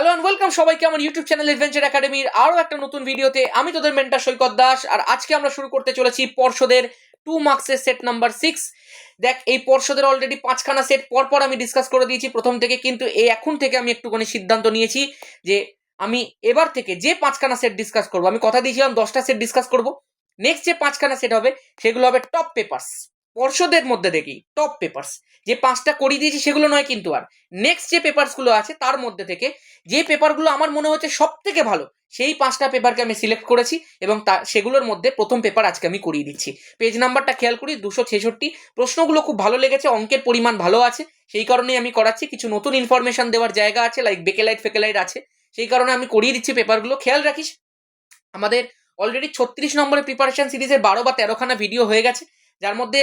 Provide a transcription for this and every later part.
Hello and welcome সবাইকে আমার YouTube channel adventure একাডেমির আরও একটা নতুন ভিডিওতে। আমি তোদের মেন্টর সৈকত দাস, আর আজকে আমরা শুরু করতে চলেছি পর্ষদের 2 মার্কসের সেট নাম্বার 6। দেখ, এই পর্ষদের অলরেডি 5খানা সেট পরপর আমি ডিসকাস করে দিয়েছি প্রথম থেকে, কিন্তু এখন থেকে আমি একটুখানি সিদ্ধান্ত নিয়েছি যে আমি এবার থেকে যে 5খানা সেট ডিসকাস করবো, আমি কথা দিয়েছিলাম 10টা সেট ডিসকাস করবো। নেক্সট যে 5খানা সেট হবে সেগুলো হবে টপ পেপার্স, পর্ষদের মধ্যে দেখি টপ পেপার্স। যে 5টা করিয়ে দিয়েছি সেগুলো নয়, কিন্তু আর নেক্সট যে পেপারসগুলো আছে তার মধ্যে থেকে যে পেপারগুলো আমার মনে হচ্ছে সব থেকে ভালো, সেই 5টা পেপারকে আমি সিলেক্ট করেছি এবং সেগুলোর মধ্যে প্রথম পেপার আজকে আমি করিয়ে দিচ্ছি। পেজ নাম্বারটা খেয়াল করি 266। প্রশ্নগুলো খুব ভালো লেগেছে, অঙ্কের পরিমাণ ভালো আছে, সেই কারণেই আমি করাচ্ছি। কিছু নতুন ইনফরমেশন দেওয়ার জায়গা আছে, লাইক বেকেলাইট ফেকেলাইট আছে, সেই কারণে আমি করিয়ে দিচ্ছি পেপারগুলো। খেয়াল রাখিস, আমাদের অলরেডি 36 নম্বরের প্রিপারেশন সিরিজের 12 বা 13খানা ভিডিও হয়ে গেছে, যার মধ্যে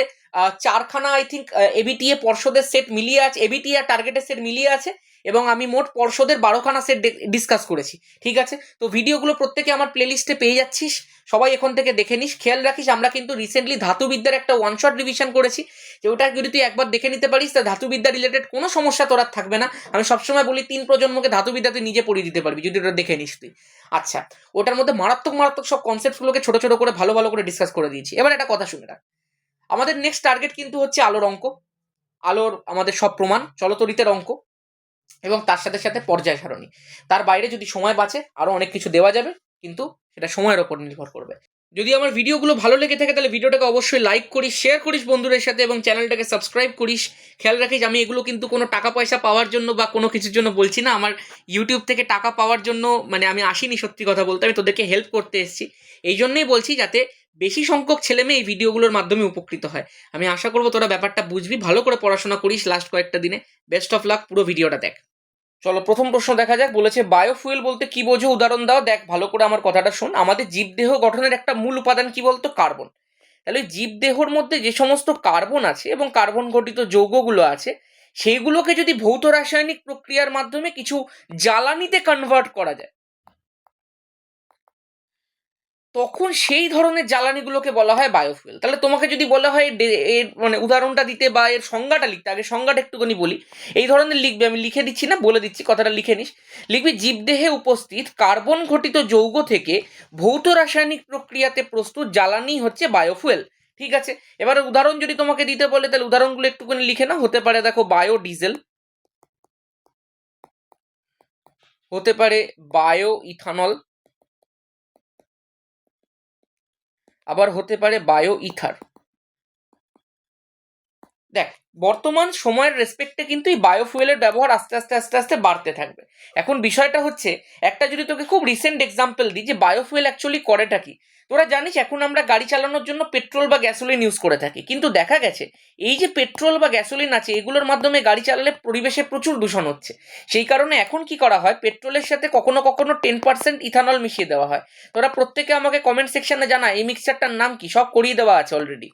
4খানা আই থিঙ্ক এবিটিএ পর্ষদের সেট মিলিয়ে আছে, এবিটিএ আর টার্গেটের সেট মিলিয়ে আছে, এবং আমি মোট পর্ষদের 12খানা সেট ডিসকাস করেছি। ঠিক আছে, তো ভিডিওগুলো প্রত্যেকে আমার প্লেলিস্টে পেয়ে যাচ্ছিস, সবাই এখন থেকে দেখে নিস। খেয়াল রাখিস, আমরা কিন্তু রিসেন্টলি ধাতুবিদ্যার একটা ওয়ান শট রিভিশন করেছি, যে ওটা যদি তুই একবার দেখে নিতে পারিস তা ধাতুবিদ্যা রিলেটেড কোনো সমস্যা তোর আর থাকবে না। আমি সবসময় বলি 3 প্রজন্মকে ধাতুবিদ্যা তুই নিজে পড়িয়ে দিতে পারবি যদি ওটা দেখে নিস তুই। আচ্ছা, ওটার মধ্যে মারাত্মক মারাত্মক সব কনসেপ্টগুলোকে ছোট ছোট করে ভালো ভালো করে ডিসকাস করে দিয়েছি। এবার একটা কথা শুনে রাখ, আমাদের নেক্সট টার্গেট কিন্তু হচ্ছে আলোর অঙ্ক, আলোর আমাদের সব প্রমাণ, চলতরিতের অঙ্ক, এবং তার সাথে সাথে পর্যায় সারণী। তার বাইরে যদি সময় বাঁচে আরো অনেক কিছু দেওয়া যাবে, কিন্তু সেটা সময়ের ওপর নির্ভর করবে। যদি আমার ভিডিওগুলো ভালো লেগে থাকে তাহলে ভিডিওটাকে অবশ্যই লাইক করিস, শেয়ার করিস বন্ধুদের সাথে, এবং চ্যানেলটাকে সাবস্ক্রাইব করিস। খেয়াল রাখিস, আমি এগুলো কিন্তু কোনো টাকা পয়সা পাওয়ার জন্য বা কোনো কিছুর জন্য বলছি না। আমার ইউটিউব থেকে টাকা পাওয়ার জন্য মানে আমি আসিনি, সত্যি কথা বলতে আমি তোদেরকে হেল্প করতে এসেছি। এই জন্যই বলছি যাতে বেশি সংখ্যক ছেলেমেয়ে এই ভিডিওগুলোর মাধ্যমে উপকৃত হয়। আমি আশা করবো তোরা ব্যাপারটা বুঝবি, ভালো করে পড়াশোনা করিস লাস্ট কয়েকটা দিনে। বেস্ট অফ লাক, পুরো ভিডিওটা দেখ। চলো প্রথম প্রশ্ন দেখা যাক। বলেছে বায়োফুয়েল বলতে কি বোঝো, উদাহরণ দাও। দেখ ভালো করে আমার কথাটা শোন, আমাদের জীবদেহ গঠনের একটা মূল উপাদান কি বলতো? কার্বন। তাহলে জীবদেহর মধ্যে যে সমস্ত কার্বন আছে এবং কার্বন ঘটিত যৌগগুলো আছে, সেইগুলোকে যদি ভৌত রাসায়নিক প্রক্রিয়ার মাধ্যমে কিছু জ্বালানিতে কনভার্ট করা যায়, তখন সেই ধরনের জ্বালানিগুলোকে বলা হয় বায়োফুয়েল। তাহলে তোমাকে যদি বলা হয় এর মানে উদাহরণটা দিতে বা এর সংজ্ঞাটা লিখতে, আগে সংজ্ঞাটা একটুখানি বলি। এই ধরনের লিখবে, আমি লিখে দিচ্ছি না, বলে দিচ্ছি, কথাটা লিখে নিস। লিখবি জীবদেহে উপস্থিত কার্বন ঘটিত যৌগ থেকে ভৌত রাসায়নিক প্রক্রিয়াতে প্রস্তুত জ্বালানি হচ্ছে বায়োফুয়েল। ঠিক আছে, এবার উদাহরণ যদি তোমাকে দিতে বলে তাহলে উদাহরণগুলো একটুখানি লিখে না। হতে পারে দেখো বায়োডিজেল, হতে পারে বায়ো ইথানল, আবার হতে পারে বায়ো ইথার। দেখ, বর্তমান সময়ের রেসপেক্টে কিন্তু এই বায়োফুয়েলের ব্যবহার আস্তে আস্তে আস্তে আস্তে বাড়তে থাকবে। এখন বিষয়টা হচ্ছে, একটা যদি তোকে খুব রিসেন্ট এক্সাম্পল দিই যে বায়োফুয়েল অ্যাকচুয়ালি করেটা কি। তোরা জানিস এখন আমরা গাড়ি চালানোর জন্য পেট্রোল বা গ্যাসোলিন ইউজ করে থাকি, কিন্তু দেখা গেছে এই যে পেট্রোল বা গ্যাসোলিন আছে এগুলোর মাধ্যমে গাড়ি চালালে পরিবেশে প্রচুর দূষণ হচ্ছে। সেই কারণে এখন কি করা হয়, পেট্রোলের সাথে কখনো কখনো 10% ইথানল মিশিয়ে দেওয়া হয়। তোরা প্রত্যেকে আমাকে কমেন্ট সেকশনে জানা এই মিক্সচারটার নাম কি, সব করিয়ে দেওয়া আছে অলরেডি।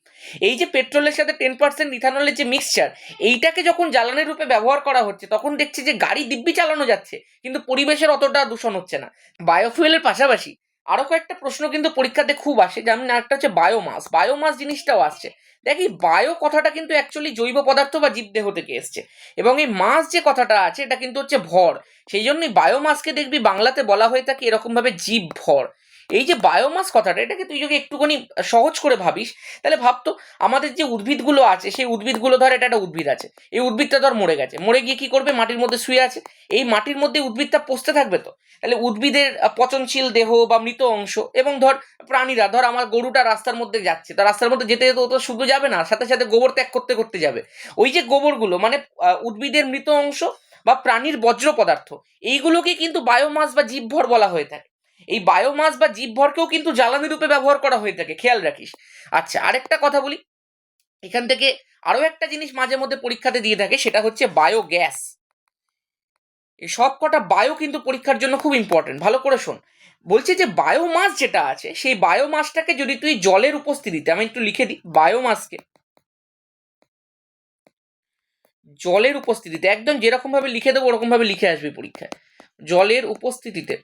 এই যে পেট্রোলের সাথে 10% ইথানলের যে মিক্সচার, এইটাকে যখন জ্বালানির রূপে ব্যবহার করা হচ্ছে তখন দেখছি যে গাড়ি দিব্যি চালানো যাচ্ছে, কিন্তু পরিবেশের অতটা দূষণ হচ্ছে না। বায়োফুয়েলের পাশাপাশি আরো কয়েকটা প্রশ্ন কিন্তু পরীক্ষাতে খুব আসে, যেমন একটা হচ্ছে বায়োমাস। বায়োমাস জিনিসটাও আসছে। দেখি, বায়ো কথাটা কিন্তু অ্যাকচুয়ালি জৈব পদার্থ বা জীবদেহ থেকে এসছে, এবং এই মাস যে কথাটা আছে এটা কিন্তু হচ্ছে ভর। সেই জন্যই বায়োমাসকে দেখবি বাংলাতে বলা হয়ে থাকে এরকম ভাবে, জীব ভর। এই যে বায়োমাস কথাটা, এটাকে তুই যদি একটুখানি সহজ করে ভাবিস, তাহলে ভাবতো আমাদের যে উদ্ভিদগুলো আছে সেই উদ্ভিদগুলো, ধর এটা একটা উদ্ভিদ আছে, এই উদ্ভিদটা ধর মরে গেছে, মরে গিয়ে কি করবে, মাটির মধ্যে শুয়ে আছে। এই মাটির মধ্যে উদ্ভিদটা পচতে থাকবে। তো তাহলে উদ্ভিদের পচনশীল দেহ বা মৃত অংশ, এবং ধর প্রাণীরা, ধর আমার গরুটা রাস্তার মধ্যে যাচ্ছে, তা রাস্তার মধ্যে যেতে যেতে তো শুধু যাবে না, সাথে সাথে গোবর ত্যাগ করতে করতে যাবে। ওই যে গোবরগুলো মানে উদ্ভিদের মৃত অংশ বা প্রাণীর বজ্র পদার্থ, এইগুলোকে কিন্তু বায়োমাস বা জীবভর বলা হয়ে থাকে। এই বায়োমাস বা জীবভরকেও কিন্তু জ্বালানি রূপে ব্যবহার করা হয়ে থাকে, খেয়াল রাখিস। আচ্ছা, আরেকটা কথা বলি, এখান থেকে আরো একটা জিনিস মাঝে মধ্যে পরীক্ষাতে দিয়ে থাকে, সেটা হচ্ছে বায়োগ্যাস। এই সব কটা বায়ো কিন্তু পরীক্ষার জন্য খুব ইম্পর্টেন্ট, ভালো করে শোন। বলছে যে বায়োমাস যেটা আছে সেই বায়োমাসটাকে যদি তুই জলের উপস্থিতিতে, আমি একটু লিখে দিই, বায়োমাসকে জলের উপস্থিতিতে, একদম যেরকম ভাবে লিখে দেবো ওরকম ভাবে লিখে আসবে পরীক্ষায়, জলের উপস্থিতিতে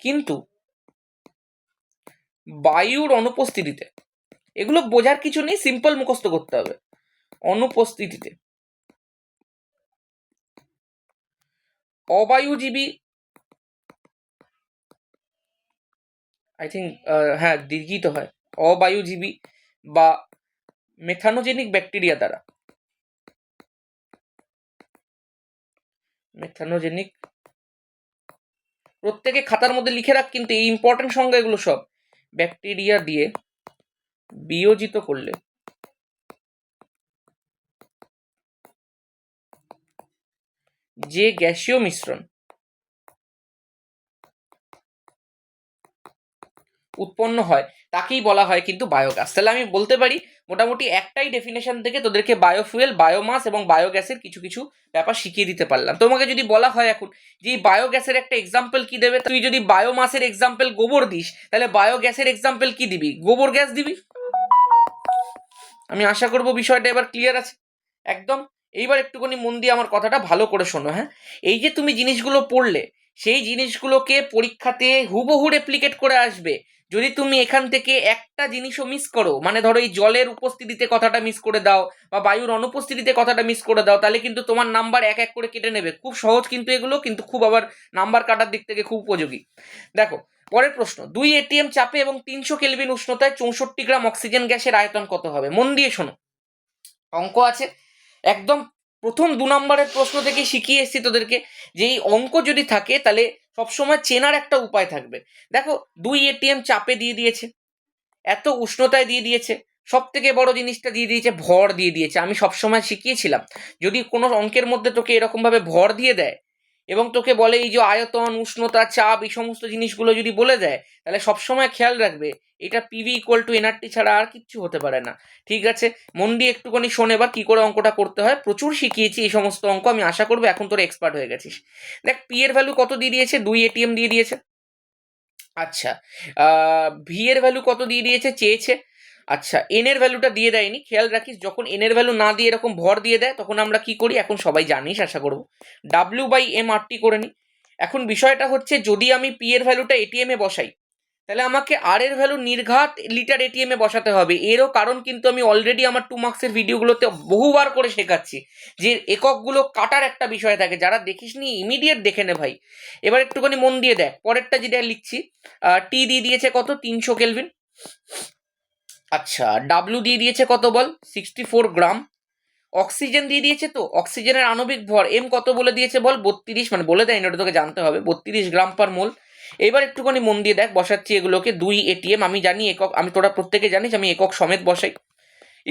কিন্তু বায়ুর অনুপস্থিতিতে, এগুলো বোঝার কিছু নেই, সিম্পল মুখস্থ করতে হবে। অনুপস্থিতিতে অবায়ুজীবী, আই থিঙ্ক হ্যাঁ দীর্ঘই তো হয়, অবায়ুজীবী বা মেথানোজেনিক ব্যাকটেরিয়া দ্বারা, মেথানোজেনিক, প্রত্যেকে খাতার মধ্যে লিখে রাখ কিন্তু এই ইম্পর্টেন্ট সংজ্ঞা এগুলো সব, ব্যাকটেরিয়া দিয়ে বিয়োজিত করলে যে গ্যাসীয় মিশ্রণ উৎপন্ন হয় তাকেই বলা হয় কিন্তু বায়োগ্যাস। তাহলে আমি বলতে পারি মোটামুটি একটাই ডেফিনেশন থেকে তোদেরকে বায়োফুয়েল, বায়োমাস এবং বায়োগ্যাসের কিছু কিছু ব্যাপার শিখিয়ে দিতে পারলাম। তোমাকে যদি বলা হয় এখন যে এই বায়োগ্যাসের একটা এক্সাম্পল কি দেবে, তুই যদি বায়োমাসের এক্সাম্পল গোবর দিস তাহলে বায়োগ্যাসের এক্সাম্পল কি দিবি? গোবর গ্যাস দিবি। আমি আশা করব বিষয়টা এবার ক্লিয়ার আছে একদম। এইবার একটুখানি মন দিয়ে আমার কথাটা ভালো করে শোনো। হ্যাঁ, এই যে তুমি জিনিসগুলো পড়লে সেই জিনিসগুলোকে পরীক্ষাতে হুবহু রেপ্লিকেট করে আসবে। যদি তুমি এখান থেকে একটা জিনিসও মিস করো, মানে ধরো এই জলের উপস্থিতিতে কথাটা মিস করে দাও বা বায়ুর অনুপস্থিতিতে কথাটা মিস করে দাও, তাহলে কিন্তু তোমার নাম্বার এক এক করে কেটে নেবে। খুব সহজ কিন্তু এগুলো, কিন্তু খুব আবার নাম্বার কাটার দিক থেকে খুব উপযোগী। দেখো পরের প্রশ্ন, 2 ATM চাপে এবং 300 কেলভিন উষ্ণতায় 64 গ্রাম অক্সিজেন গ্যাসের আয়তন কত হবে? মন দিয়ে শোনো, অঙ্ক আছে একদম প্রথম 2 নম্বরের প্রশ্ন থেকে শিখিয়ে এসেছি তোদেরকে যে এই অঙ্ক যদি থাকে তাহলে সবসময় চেনার একটা উপায় থাকবে। দেখো 2 ATM চাপে দিয়ে দিয়েছে, এত উষ্ণতায় দিয়ে দিয়েছে, সব থেকে বড় জিনিসটা দিয়ে দিয়েছে ভর দিয়ে দিয়েছে। আমি সবসময় শিখিয়েছিলাম যদি কোনো অঙ্কের মধ্যে তোকে এরকম ভাবে ভর দিয়ে দেয় এবং তোকে বলে এই যে আয়তন, উষ্ণতা, চাপ, এই সমস্ত জিনিসগুলো যদি বলে দেয় তাহলে সবসময় খেয়াল রাখবে এটা পিভি ইকুয়াল টু এনআরটি ছাড়া আর কিচ্ছু হতে পারে না। ঠিক আছে, মন দিয়ে একটুখানি শোনে এবার কি করে অঙ্কটা করতে হয়। প্রচুর শিখিয়েছি এই সমস্ত অঙ্ক, আমি আশা করবো এখন তোর এক্সপার্ট হয়ে গেছিস। দেখ পি এর ভ্যালু কত দিয়ে দিয়েছে? 2 ATM দিয়ে দিয়েছে। আচ্ছা, ভি এর ভ্যালু কত দিয়ে দিয়েছে? চেয়েছে। আচ্ছা, এন এর ভ্যালুটা দিয়ে দেয়নি। খেয়াল রাখিস যখন এন এর ভ্যালু না দিয়ে এরকম ভর দিয়ে দেয় তখন আমরা কি করি, এখন সবাই জানিস আশা করবো, ডাব্লিউ বাই এম আর টি করে নিই। এখন বিষয়টা হচ্ছে যদি আমি পি এর ভ্যালুটা এটিএম এ বসাই তাহলে আমাকে আর এর ভ্যালু নির্ঘাত লিটার এটিএম এ বসাতে হবে। এরও কারণ কিন্তু আমি অলরেডি আমার 2 মার্কসের ভিডিওগুলোতে বহুবার করে শেখাচ্ছি যে এককগুলো কাটার একটা বিষয় থাকে, যারা দেখিসনি ইমিডিয়েট দেখে নে ভাই। এবার একটুখানি মন দিয়ে দেখ পরেরটা যেটা লিখছি, টি দিয়ে দিয়েছে কত? 300 কেলভিন। আচ্ছা, ডাব্লিউ দিয়ে দিয়েছে কত বল? 64 গ্রাম। অক্সিজেন দিয়ে দিয়েছে, তো অক্সিজেনের আণবিক ভর এম কত বলে দিয়েছে বল? 32, মানে বলে দেয়নি, ওটা তোকে জানতে হবে, 32 গ্রাম পার মোল। এবার একটুখানি মন দিয়ে দেখ, বসাচ্ছি এগুলোকে। 2 ATM, আমি জানি একক, আমি তোরা প্রত্যেকে জানিস আমি একক সমেত বসাই,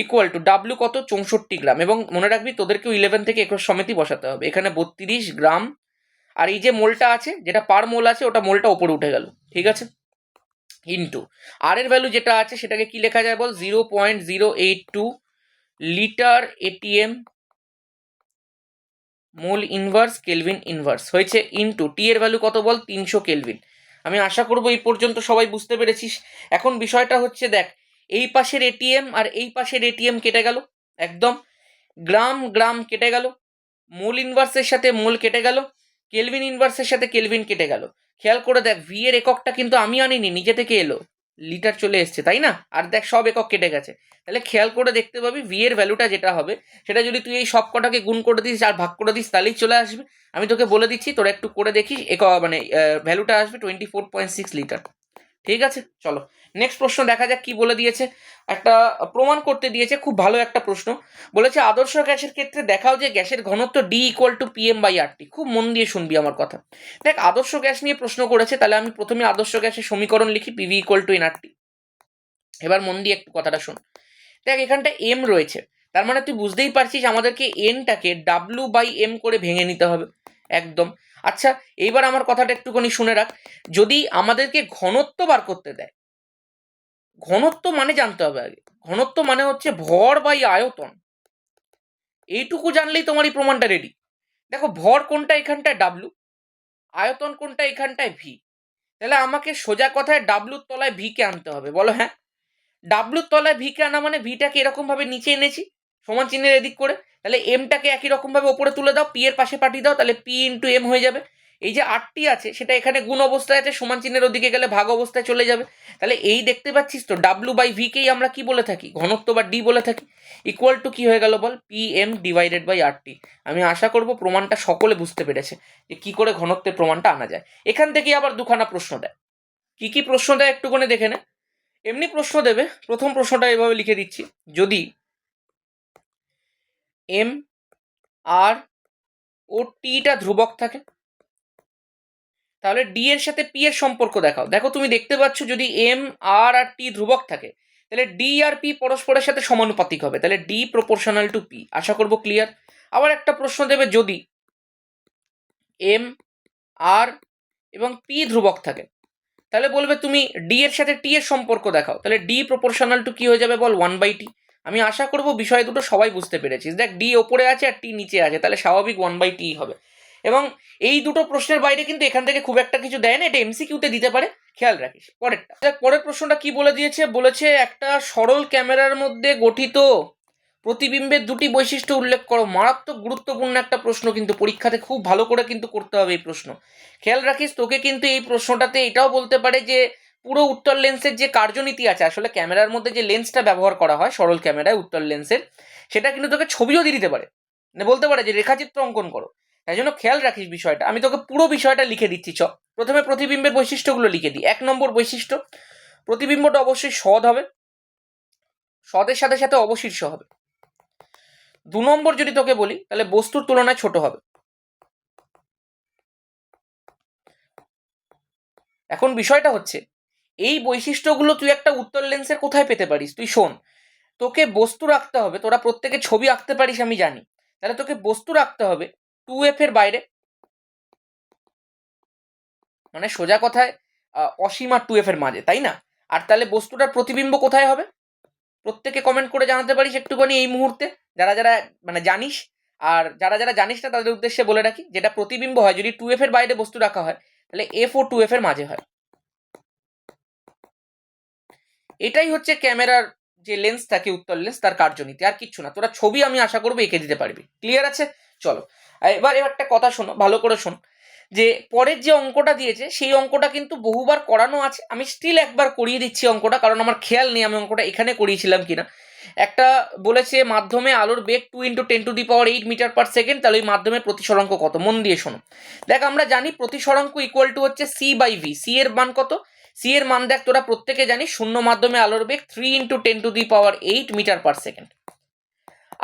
ইকুয়াল টু ডাব্লিউ কত? 64 গ্রাম। এবং মনে রাখবি তোদেরকেও 11 থেকে একক সমেতই বসাতে হবে। এখানে 32 গ্রাম, আর এই যে মোলটা আছে যেটা পার মোল আছে ওটা মোলটা ওপরে উঠে গেল, ঠিক আছে, ইন্টু আর এর ভ্যালু যেটা আছে সেটাকে কি লেখা যায় বল? 0.082 litre atm mole inverse kelvin inverse হয়েছে, ইন্টু টি এর ভ্যালু কত বল? 300 কেলভিন। আমি আশা করবো এই পর্যন্ত সবাই বুঝতে পেরেছিস। এখন বিষয়টা হচ্ছে দেখ, এই পাশের এটিএম আর এই পাশের এটিএম কেটে গেল একদম, গ্রাম গ্রাম কেটে গেল, মোল ইনভার্সের সাথে মোল কেটে গেল, কেলভিন ইনভার্সের সাথে কেলভিন কেটে গেল। খেয়াল করে দেখ ভি এর এককটা কিন্তু আমি আনিনি, নিজে থেকে এলো, লিটার চলে এসছে, তাই না? আর দেখ সব একক কেটে গেছে। তাহলে খেয়াল করে দেখতে পাবি ভি এর ভ্যালুটা যেটা হবে সেটা যদি তুই এই সব কটাকে গুণ করে দিস আর ভাগ করে দিস তাহলেই চলে আসবে। আমি তোকে বলে দিচ্ছি, তোরা একটু করে দেখিস, মানে ভ্যালুটা আসবে 24.6 লিটার। ঠিক আছে, চলো নেক্সট প্রশ্ন দেখা যাক কি বলে দিয়েছে। একটা প্রমাণ করতে দিয়েছে, খুব ভালো একটা প্রশ্ন। বলেছে আদর্শ গ্যাসের ক্ষেত্রে দেখাও যে গ্যাসের ঘনত্ব D equal to PM by RT. খুব মন দিয়ে শুনবি আমার কথা। দেখ আদর্শ গ্যাস নিয়ে প্রশ্ন করেছে, তাহলে আমি প্রথমে আদর্শ গ্যাসের সমীকরণ লিখি, পিভি ইকুয়াল টু এনআরটি। এবার মন দিয়ে একটু কথাটা শোন। দেখ এখানটা এম রয়েছে, তার মানে তুই বুঝতেই পারছিস আমাদেরকে এনটাকে ডাব্লিউ বাই এম করে ভেঙে নিতে হবে একদম। আচ্ছা, এইবার আমার কথাটা একটুখানি শুনে রাখ, যদি আমাদেরকে ঘনত্ব বার করতে দেয়, ঘনত্ব মানে জানতে হবে আগে, ঘনত্ব মানে হচ্ছে ভর বাই আয়তন, এইটুকু জানলেই তোমার এই প্রমাণটা রেডি। দেখো ভর কোনটা এখানটায় ডাব্লু, আয়তন কোনটা এখানটায় ভি, তাহলে আমাকে সোজা কথায় ডাব্লুর তলায় ভি কে আনতে হবে, বলো হ্যাঁ। ডাব্লুর তলায় ভি কে আনা মানে ভিটাকে এরকম ভাবে নিচে এনেছি সমান চিহ্নের এদিক করে, তাহলে এমটাকে একই রকম ভাবে ওপরে তুলে দাও, পি এর পাশে পাঠিয়ে দাও, তাহলে পি ইন্টু এম হয়ে যাবে। এই যে 8টি আছে সেটা এখানে গুণ অবস্থায় আছে, সমান চিহ্নের ওদিকে গেলে ভাগ অবস্থায় চলে যাবে। তাহলে এই দেখতে পাচ্ছিস তো W/V কেই আমরা কি বলে থাকি, ঘনত্ব বা ডি বলে থাকি, ইকুয়াল টু কি হয়ে গেল বল, PM/RT। আমি আশা করব প্রমাণটা সকলে বুঝতে পেরেছে যে কি করে ঘনত্বের প্রমাণটা আনা যায়। এখান থেকে আবার দুখানা প্রশ্ন দেয়, কি কি প্রশ্ন দেয় একটুখানি দেখে নে। এমনি প্রশ্ন দেবে, প্রথম প্রশ্নটা এভাবে লিখে দিচ্ছি, যদি M, R ও টিটা ধ্রুবক থাকে তাহলে ডি এর সাথে পি এর সম্পর্ক দেখাও। দেখো তুমি দেখতে পাচ্ছ যদি এম, আর আর টি ধ্রুবক থাকে তাহলে ডি আর পি পরস্পরের সাথে সমানুপাতিক হবে, তাহলে ডি প্রপোর্শনাল টু পি। আশা করব ক্লিয়ার। আবার একটা প্রশ্ন দেবে, যদি এম, আর এবং পি ধ্রুবক থাকে তাহলে বলবে তুমি ডি এর সাথে টি এর সম্পর্ক দেখাও, তাহলে ডি প্রপোর্শনাল টু কি হয়ে যাবে বল, 1/t। আমি আশা করব বিষয় দুটো সবাই বুঝতে পেরেছিস। দেখ ডি ওপরে আছে আর টি নিচে আছে, তাহলে স্বাভাবিক 1/t হবে। এবং এই দুটো প্রশ্নের বাইরে কিন্তু এখান থেকে খুব একটা কিছু দেয় না, এটা এমসিকিউতে দিতে পারে, খেয়াল রাখিস। পরেরটা দেখ, পরের প্রশ্নটা কি বলে দিয়েছে, বলেছে একটা সরল ক্যামেরার মধ্যে গঠিত প্রতিবিম্বের দুটি বৈশিষ্ট্য উল্লেখ করো। মারাত্মক গুরুত্বপূর্ণ একটা প্রশ্ন, কিন্তু পরীক্ষাতে খুব ভালো করে কিন্তু করতে হবে এই প্রশ্ন। খেয়াল রাখিস, তোকে কিন্তু এই প্রশ্নটাতে এটাও বলতে পারে যে পুরো উত্তর লেন্সের যে কার্যনীতি আছে, আসলে ক্যামেরার মধ্যে যে লেন্সটা ব্যবহার করা হয় সরল ক্যামেরায় উত্তর লেন্সের, সেটা কিন্তু তোকে ছবিও দিয়ে দিতে পারে, মানে বলতে পারে যে রেখাচিত্র অঙ্কন করো। তাই জন্য খেয়াল রাখিস বিষয়টা। আমি তোকে পুরো বিষয়টা লিখে দিচ্ছি। প্রথমে প্রতিবিম্বের বৈশিষ্ট্যগুলো লিখে দিই। 1 নম্বর বৈশিষ্ট্য, প্রতিবিম্বটা অবশ্যই সৎ হবে, সদের সাথে সাথে অবশীর্ষ হবে। 2 নম্বর যদি তোকে বলি তাহলে বস্তুর তুলনায় ছোট হবে। এখন বিষয়টা হচ্ছে এই বৈশিষ্ট্যগুলো তুই একটা উত্তর লেন্সের কোথায় পেতে পারিস, তুই শোন। তোকে বস্তু রাখতে হবে, তোরা প্রত্যেকে ছবি আঁকতে পারিস আমি জানি, তাহলে তোকে বস্তু রাখতে হবে 2f এর বাইরে, মানে সোজা কথায় অসীম আর 2f এর মাঝে, তাই না? আর তাহলে বস্তুটার প্রতিবিম্ব কোথায় হবে, প্রত্যেকে কমেন্ট করে জানাতে পারিস একটুখানি এই মুহূর্তে, যারা যারা মানে জানিস। আর যারা যারা জানিস না তাদের উদ্দেশ্যে বলে রাখি, যেটা প্রতিবিম্ব হয় যদি 2f এর বাইরে বস্তু রাখা হয় তাহলে f ও 2f এর মাঝে হয়। এটাই হচ্ছে ক্যামেরার যে লেন্স থাকে উত্তর লেন্স, তার কার্যনীতি, আর কিচ্ছু না। তোরা ছবি আমি আশা করবো এঁকে দিতে পারবি। ক্লিয়ার আছে? চলো এবার একটা কথা শোনো, ভালো করে শোন, যে পরের যে অঙ্কটা দিয়েছে সেই অঙ্কটা কিন্তু বহুবার করানো আছে, আমি স্টিল একবার করিয়ে দিচ্ছি অঙ্কটা, কারণ আমার খেয়াল নেই আমি অঙ্কটা এখানে করিয়েছিলাম কিনা। একটা বলেছে মাধ্যমে আলোর বেগ 2 × 10⁸ মিটার পার সেকেন্ড, তাহলে ওই মাধ্যমের প্রতিসরাঙ্ক কত, মন দিয়ে শোনো। দেখ আমরা জানি প্রতিসরাঙ্ক ইকুয়াল টু হচ্ছে C/V। সি এর মান কত, সি এর মান দেখ তোরা প্রত্যেকে জানিস, শূন্য মাধ্যমে আলোর বেগ 3 × 10⁸ মিটার পার সেকেন্ড।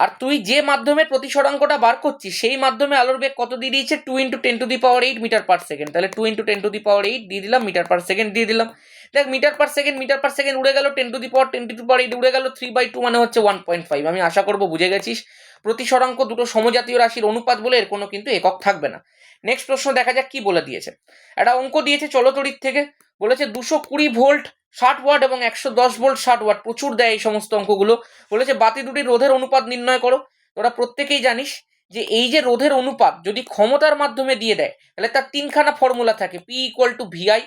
আর তুই যে মাধ্যমের প্রতিসরাঙ্কটা বার করছিস সেই মাধ্যমে আলোর বেগ কত দিয়ে দিয়েছে, 2 × 10⁸ মিটার পার সেকেন্ড, তাহলে 2 × 10⁸ দিয়ে দিলাম, মিটার পার সেকেন্ড দিয়ে দিলাম। দেখ মিটার পার সেকেন্ড উড়ে গেল, 10⁻10⁸ উড়ে গেল, 3/2 মানে হচ্ছে 1.5। আমি আশা করবো বুঝে গেছিস প্রতিসরাঙ্ক দুটো সমজাতীয় রাশির অনুপাত বলে এর কোনো কিন্তু একক থাকবে না। নেক্সট প্রশ্ন দেখা যাক কি বলে দিয়েছে। একটা অঙ্ক দিয়েছে চলতড়িৎ থেকে, বলেছে 220 ভোল্ট 60 ওয়াট এবং 110 ভোল্ট 60 ওয়াট, প্রচুর দেয় এই সমস্ত অঙ্কগুলো। বলেছে বাতি দুটির রোধের অনুপাত নির্ণয় করো। তোরা প্রত্যেকেই জানিস যে এই যে রোধের অনুপাত যদি ক্ষমতার মাধ্যমে দিয়ে দেয় তাহলে তার তিনখানা ফর্মুলা থাকে, P = VI,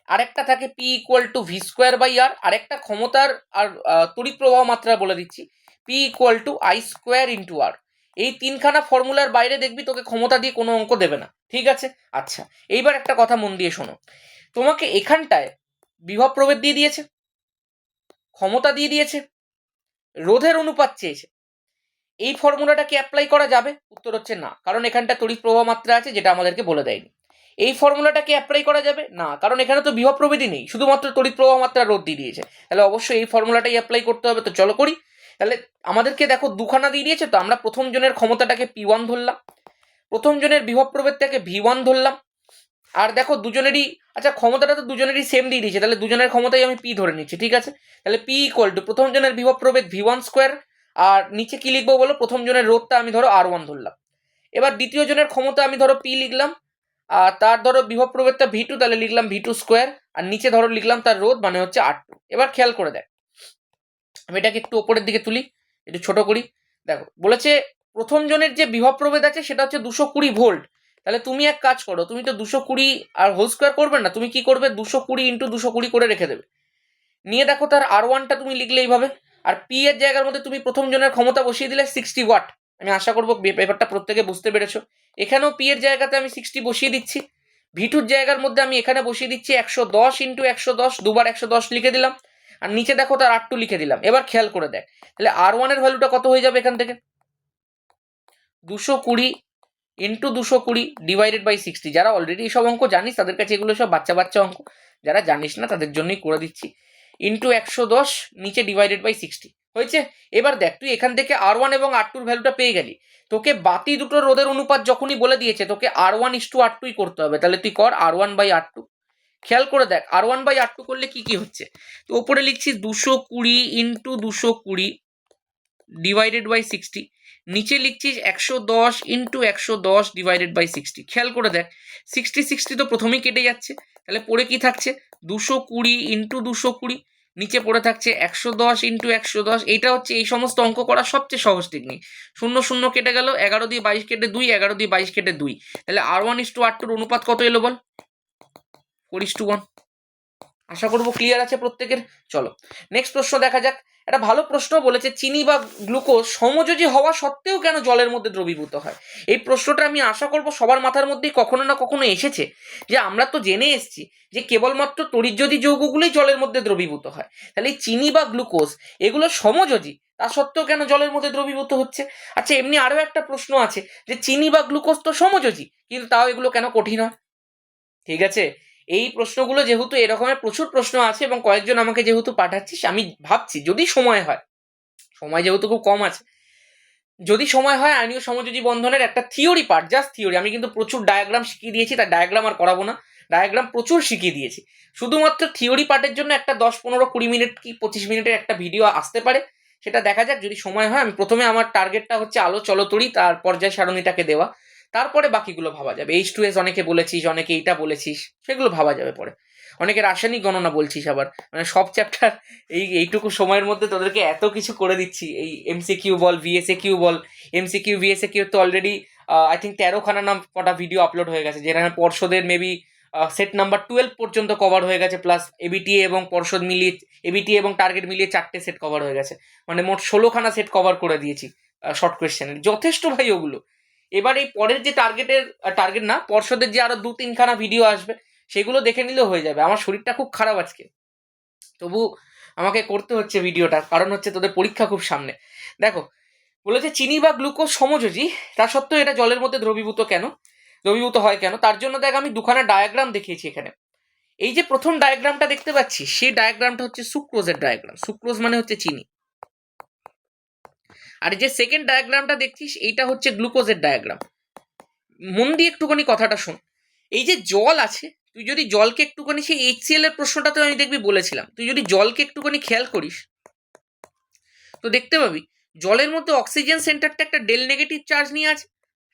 আরেকটা থাকে P = V²/R, আরেকটা ক্ষমতার আর তড়িৎ প্রবাহ মাত্রা বলে দিচ্ছি, P = I² × R। এই তিনখানা ফর্মুলার বাইরে দেখবি তোকে ক্ষমতা দিয়ে কোনো অঙ্ক দেবে না, ঠিক আছে? আচ্ছা, এইবার একটা কথা মন দিয়ে শোনো, তোমাকে এখানটায় বিভব প্রভেদ দিয়ে দিয়েছে, ক্ষমতা দিয়ে দিয়েছে, রোধের অনুপাত চেয়েছে। এই ফর্মুলাটা কি অ্যাপ্লাই করা যাবে? উত্তর হচ্ছে না, কারণ এখানটা তড়িৎ প্রবাহ মাত্রা আছে যেটা আমাদেরকে বলে দেয়নি। এই ফর্মুলাটা কি অ্যাপ্লাই করা যাবে? না, কারণ এখানে তো বিভব প্রভেদই নেই, শুধুমাত্র তড়িৎ প্রবাহ মাত্রা রোধ দিয়ে দিয়েছে, তাহলে অবশ্যই এই ফর্মুলাটাই অ্যাপ্লাই করতে হবে। তো চলো করি। তাহলে আমাদেরকে দেখো দুখানা দিয়ে দিয়েছে, তো আমরা প্রথম জনের ক্ষমতাটাকে P1 ধরলাম, প্রথম জনের বিভব প্রভেদটাকে V1 ধরলাম, আর দেখো দুজনেরই, আচ্ছা ক্ষমতাটা তো দুজনেরই সেম দিয়ে দিয়েছে, তাহলে দুজনের ক্ষমতাই আমি P ধরে নিচ্ছি, ঠিক আছে? তাহলে P = প্রথম জনের বিভব প্রভেদ V1², আর নিচে কি লিখবো বলো, প্রথম জনের রোধটা আমি ধরো R1 ধরলাম। এবার দ্বিতীয় জনের ক্ষমতা আমি ধরো P লিখলাম, আর তার ধরো বিভব প্রভেদটা V2, তাহলে লিখলাম V2², আর নিচে ধরো লিখলাম তার রোধ মানে হচ্ছে R2। এবার খেয়াল করে দেখ, আমি এটাকে একটু ওপরের দিকে তুলি, একটু ছোট করি। দেখো বলেছে প্রথম জনের যে বিভব প্রভেদ আছে সেটা হচ্ছে 220 ভোল্ট, তাহলে তুমি এক কাজ করো, তুমি তো 220 আর হোল স্কোয়ার করবে না, তুমি কি করবে 220 × 220 করে রেখে দেবে। নিয়ে দেখো তার R1টা তুমি লিখলে এইভাবে, আর P এর জায়গার মধ্যে তুমি প্রথম জনের ক্ষমতা বসিয়ে দিলে 60 ওয়াট। আমি আশা করবো ব্যাপারটা প্রত্যেকে বুঝতে পেরেছো। এখানেও পি এর জায়গাতে আমি 60 বসিয়ে দিচ্ছি, ভি2 জায়গার মধ্যে আমি এখানে বসিয়ে দিচ্ছি 110 ইন্টু 110, দুবার 110 লিখে দিলাম, আর নিচে দেখো তার R2 লিখে দিলাম। এবার খেয়াল করে দেখ, তাহলে R1 এর ভ্যালুটা কত হয়ে যাবে এখান থেকে, 220 ইন্টু 220 ডিভাইডেড বাই 60। যারা অলরেডি এইসব অঙ্ক জানিস তাদের কাছে এগুলো সব বাচ্চা বাচ্চা অঙ্ক, যারা জানিস না তাদের জন্যই করে দিচ্ছি। ইন্টু 110 নিচে ডিভাইডেড বাই 60 হয়েছে। এবার দেখ তুই এখান থেকে R1 এবং R2 এর ভ্যালুটা পেয়ে গেলি, তোকে বাকি দুটো রোধের অনুপাত যখনই বলে দিয়েছে তোকে R1:R2 করতে হবে, তাহলে তুই কর R1/R2। খেয়াল করে দেখ R1/R2 করলে কি কি হচ্ছে, তো ওপরে লিখছিস 220 ইন্টু 220 ডিভাইডেড বাই 60, নিচে লিখছিস 110 ইন্টু 110 ডিভাইডেড বাই 60। খেয়াল করে দেখ 60 তো প্রথমেই কেটে যাচ্ছে, তাহলে পড়ে কি থাকছে 220 ইন্টু 220, নিচে পড়ে থাকছে 110 ইন্টু 110। এইটা হচ্ছে এই সমস্ত অঙ্ক করার সবচেয়ে সহজ টেকনিক। 0 কেটে গেল, 11 দিয়ে 22 কেটে 2, 11 দিয়ে 22 কেটে 2, তাহলে R1:R2 অনুপাত কত এলো বল, 4:1। আশা করবো ক্লিয়ার আছে প্রত্যেকের। চলো নেক্সট প্রশ্ন দেখা যাক। একটা ভালো প্রশ্ন বলেছে, চিনি বা গ্লুকোজ সমযোজী হওয়া সত্ত্বেও কেন জলের মধ্যে দ্রবীভূত হয়। এই প্রশ্নটা আমি আশা করবো সবার মাথার মধ্যেই কখনো না কখনো এসেছে, যে আমরা তো জেনে এসেছি যে কেবলমাত্র তড়িৎযোজী যৌগগুলোই জলের মধ্যে দ্রবীভূত হয়, তাহলে এই চিনি বা গ্লুকোজ এগুলো সমযোজী, তা সত্ত্বেও কেন জলের মধ্যে দ্রবীভূত হচ্ছে। আচ্ছা এমনি আরো একটা প্রশ্ন আছে যে চিনি বা গ্লুকোজ তো সমযোজী, কিন্তু তাও এগুলো কেন কঠিন হয়। ঠিক আছে, এই প্রশ্নগুলো যেহেতু এরকমের প্রচুর প্রশ্ন আছে এবং কয়েকজন আমাকে যেহেতু পাঠাচ্ছিস, আমি ভাবছি যদি সময় হয়, সময় যেহেতু খুব কম আছে, যদি সময় হয় আইনীয় সমযোজী বন্ধনের একটা থিওরি পার্ট, জাস্ট থিওরি, আমি কিন্তু প্রচুর ডায়াগ্রাম শিখিয়ে দিয়েছি, তার ডায়াগ্রাম আর করাবো না, ডায়াগ্রাম প্রচুর শিখিয়ে দিয়েছি, শুধুমাত্র থিওরি পার্টের জন্য একটা 10-15-20 মিনিট কি 25 মিনিটের একটা ভিডিও আসতে পারে, সেটা দেখা যাক যদি সময় হয়। আমি প্রথমে আমার টার্গেটটা হচ্ছে আলো চলতরি তার পর্যায় সারণীটাকে দেওয়া, তারপরে বাকিগুলো ভাবা যাবে। H2S অনেকে বলেছিস, অনেকে এইটা বলেছিস, সেগুলো ভাবা যাবে পরে। অনেকে রাসায়নিক গণনা বলছিস আবার, মানে সব চ্যাপ্টার এইটুকু সময়ের মধ্যে তোদেরকে এত কিছু করে দিচ্ছি। এই MCQ বল, VSAQ বল, MCQ VSAQ তো অলরেডি আই থিঙ্ক 13খানা নাম কটা ভিডিও আপলোড হয়ে গেছে, যেখানে পর্ষদের মেবি সেট নাম্বার 12 পর্যন্ত কভার হয়ে গেছে, প্লাস এবিটিএ এবং পর্ষদ মিলিয়ে, এবিটিএ এবং টার্গেট মিলিয়ে 4টে সেট কভার হয়ে গেছে, মানে মোট 16খানা সেট কভার করে দিয়েছি শর্ট কোয়েশ্চেনের, যথেষ্ট ভাই ওগুলো। এবার এই পরের যে টার্গেট না, পর্ষদের যে আরো 2-3খানা ভিডিও আসবে সেগুলো দেখে নিলেও হয়ে যাবে। আমার শরীরটা খুব খারাপ আজকে, তবু আমাকে করতে হচ্ছে ভিডিওটা, কারণ হচ্ছে তোদের পরীক্ষা খুব সামনে। দেখো বলেছে চিনি বা গ্লুকোজ সমযোজী, তা সত্ত্বেও এটা জলের মধ্যে দ্রবীভূত হয় কেন, তার জন্য দেখ আমি দুখানা ডায়াগ্রাম দেখিয়েছি এখানে। এই যে প্রথম ডায়াগ্রামটা দেখতে পাচ্ছি, সেই ডায়াগ্রামটা হচ্ছে সুক্রোজের ডায়াগ্রাম, সুক্রোজ মানে হচ্ছে চিনি। আর যে সেকেন্ড ডায়াগ্রামটা দেখছিস এইটা হচ্ছে গ্লুকোজের ডায়াগ্রাম। মন দিয়ে একটুখানি কথাটা শোন, এই যে জল আছে, তুই যদি জলকে একটুখানি, সেই HCl এর প্রশ্নটাতে আমি দেখবি বলেছিলাম, তুই যদি জলকে একটুখানি খেয়াল করিস তো দেখতে পাবি জলের মধ্যে অক্সিজেন সেন্টারটা একটা ডেল নেগেটিভ চার্জ নিয়ে আছে,